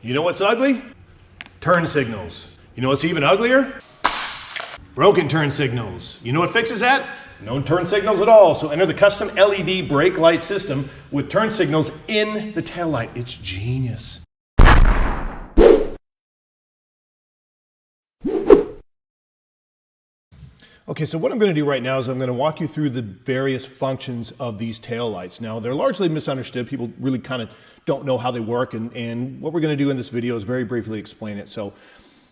You know what's ugly? Turn signals. You know what's even uglier? Broken turn signals. You know what fixes that? No turn signals at all. So enter the custom LED brake light system with turn signals in the taillight. It's genius. Okay, so what I'm going to do right now is I'm going to walk you through the various functions of these taillights. Now, they're largely misunderstood. People really kind of don't know how they work, and what we're going to do in this video is very briefly explain it. So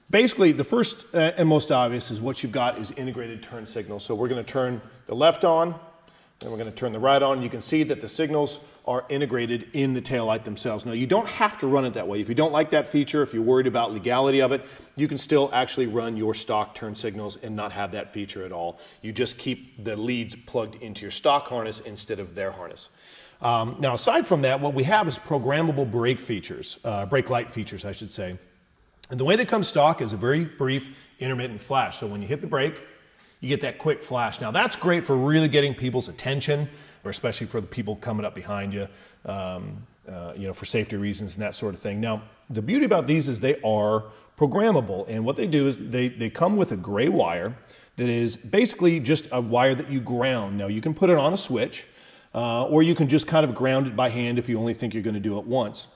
basically, the first and most obvious is what you've got is integrated turn signals. So we're going to turn the left on, then we're going to turn the right on. You can see that the signals are integrated in the taillight themselves. Now, you don't have to run it that way. If you don't like that feature, if you're worried about legality of it, you can still actually run your stock turn signals and not have that feature at all. You just keep the leads plugged into your stock harness instead of their harness. Now, aside from that, what we have is programmable brake features, brake light features, I should say. And the way they come stock is a very brief intermittent flash. So when you hit the brake, you get that quick flash. Now that's great for really getting people's attention, or especially for the people coming up behind you, you know, for safety reasons and that sort of thing. Now, the beauty about these is they are programmable, and what they do is they come with a gray wire that is basically just a wire that you ground. Now, you can put it on a switch, or you can just kind of ground it by hand if you only think you're going to do it once.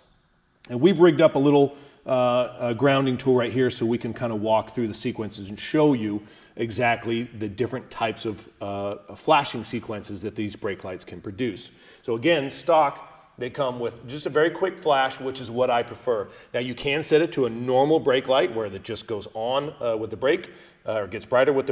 And we've rigged up a little grounding tool right here so we can kind of walk through the sequences and show you exactly the different types of flashing sequences that these brake lights can produce. So again, stock, they come with just a very quick flash, which is what I prefer. Now you can set it to a normal brake light where it just goes on with the brake, or gets brighter with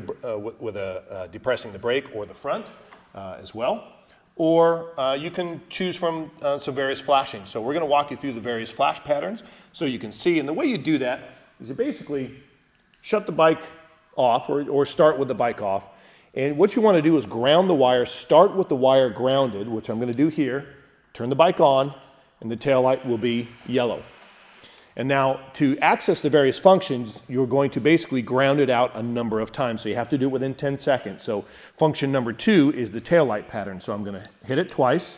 depressing the brake or the front as well. Or you can choose from some various flashing. So we're going to walk you through the various flash patterns so you can see. And the way you do that is you basically shut the bike off or start with the bike off. And what you want to do is ground the wire, start with the wire grounded, which I'm going to do here, turn the bike on, and the taillight will be yellow. And now to access the various functions, you're going to basically ground it out a number of times. So you have to do it within 10 seconds. So function number 2 is the taillight pattern. So I'm going to hit it twice,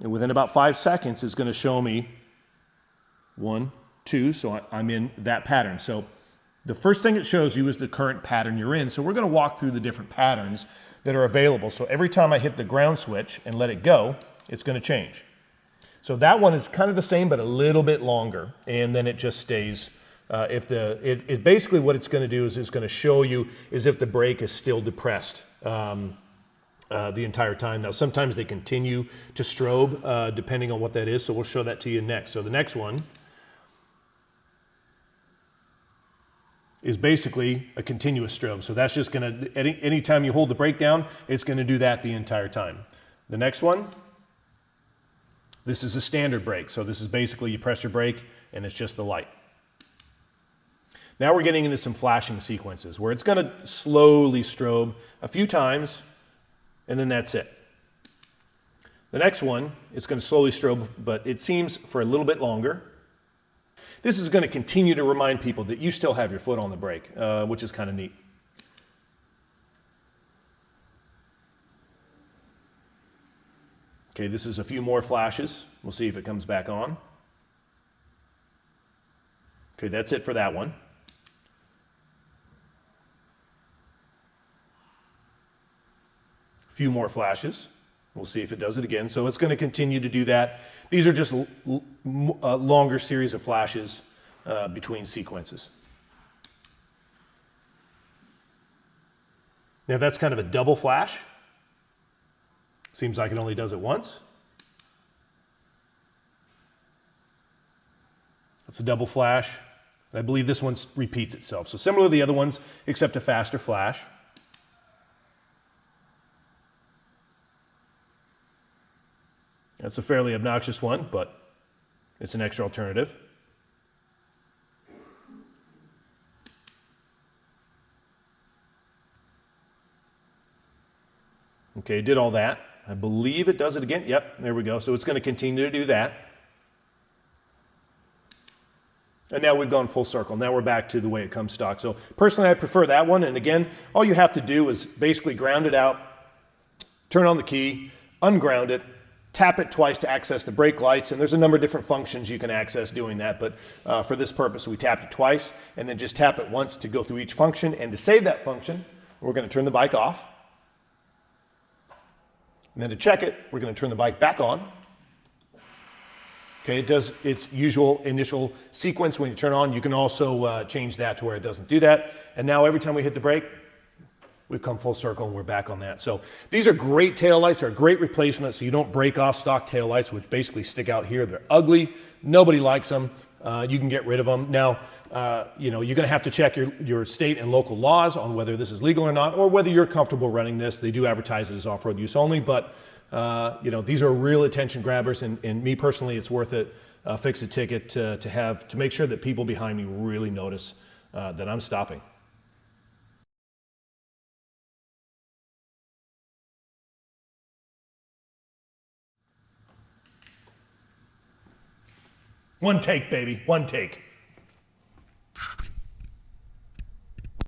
and within about 5 seconds, it's going to show me 1, 2. So I'm in that pattern. So the first thing it shows you is the current pattern you're in. So we're going to walk through the different patterns that are available. So every time I hit the ground switch and let it go, it's going to change. So that one is kind of the same, but a little bit longer, and then it just stays. Basically what it's going to do is it's going to show you is if the brake is still depressed the entire time. Now sometimes they continue to strobe depending on what that is, so we'll show that to you next. So the next one is basically a continuous strobe. So that's just going to, anytime you hold the brake down, it's going to do that the entire time. The next one, this is a standard brake. So this is basically you press your brake and it's just the light. Now we're getting into some flashing sequences where it's going to slowly strobe a few times and then that's it. The next one, it's going to slowly strobe, but it seems for a little bit longer. This is going to continue to remind people that you still have your foot on the brake, which is kind of neat. Okay, this is a few more flashes. We'll see if it comes back on. Okay, that's it for that one. A few more flashes. We'll see if it does it again. So it's going to continue to do that. These are just a longer series of flashes between sequences. Now that's kind of a double flash. Seems like it only does it once. That's a double flash. I believe this one repeats itself. So similar to the other ones, except a faster flash. That's a fairly obnoxious one, but it's an extra alternative. Okay, did all that. I believe it does it again. Yep, there we go. So it's going to continue to do that. And now we've gone full circle. Now we're back to the way it comes stock. So personally, I prefer that one. And again, all you have to do is basically ground it out, turn on the key, unground it, tap it twice to access the brake lights, and there's a number of different functions you can access doing that, but for this purpose we tapped it twice, and then just tap it once to go through each function. And to save that function, we're going to turn the bike off, and then to check it, we're going to turn the bike back on. Okay, it does its usual initial sequence when you turn on. You can also change that to where it doesn't do that. And now every time we hit the brake, we've come full circle and we're back on that. So these are great taillights. They're a great replacement so you don't break off stock taillights, which basically stick out here. They're ugly. Nobody likes them. You can get rid of them. Now, you're going to have to check your state and local laws on whether this is legal or not, or whether you're comfortable running this. They do advertise it as off-road use only, but these are real attention grabbers, and me personally, it's worth it. Fix a ticket to make sure that people behind me really notice that I'm stopping. One take, baby, one take.